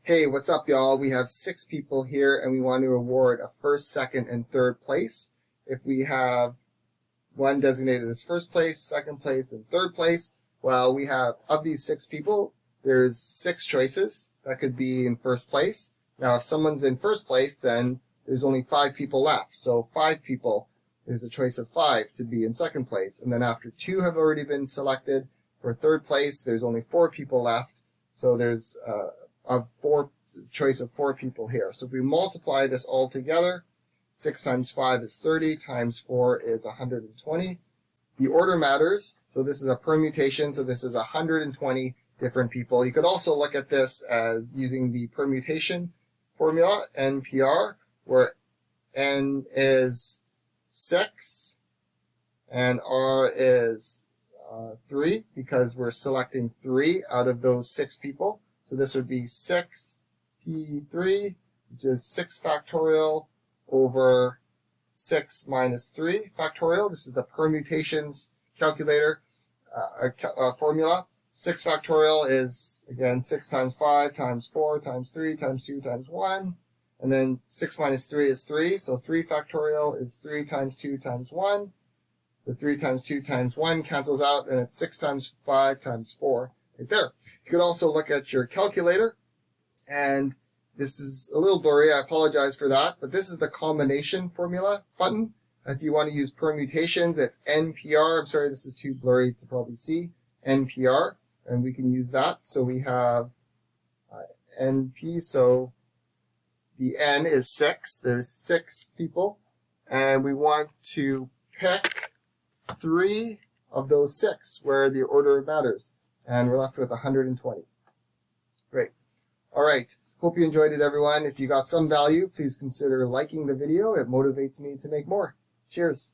Hey, what's up, y'all? We have 6 people here, and we want to award a first, second, and third place. If we have one designated as first place, second place, and third place, well, we have, of these 6 people, there's 6 choices that could be in first place. Now, if someone's in first place, then there's only 5 people left. So 5 people, there's a choice of 5 to be in second place. And then after 2 have already been selected for third place, there's only 4 people left. So there's choice of 4 people here. So if we multiply this all together, 6 times 5 is 30, times 4 is 120. The order matters, so this is a permutation, so this is 120 different people. You could also look at this as using the permutation formula, NPR, where N is 6 and R is 3, because we're selecting 3 out of those 6 people. So this would be 6p3, which is 6 factorial over 6 minus 3 factorial. This is the permutations calculator formula. 6 factorial is, again, 6 times 5 times 4 times 3 times 2 times 1. And then 6 minus 3 is 3. So 3 factorial is 3 times 2 times 1. The 3 times 2 times 1 cancels out, and it's 6 times 5 times 4. Right there. You could also look at your calculator, and this is a little blurry, I apologize for that, but this is the combination formula button. If you want to use permutations, it's NPR. I'm sorry, this is too blurry to probably see. NPR, and we can use that. So we have NP, so the N is 6. There's 6 people, and we want to pick 3 of those 6 where the order matters. And we're left with 120. Great. All right. Hope you enjoyed it, everyone. If you got some value, please consider liking the video. It motivates me to make more. Cheers.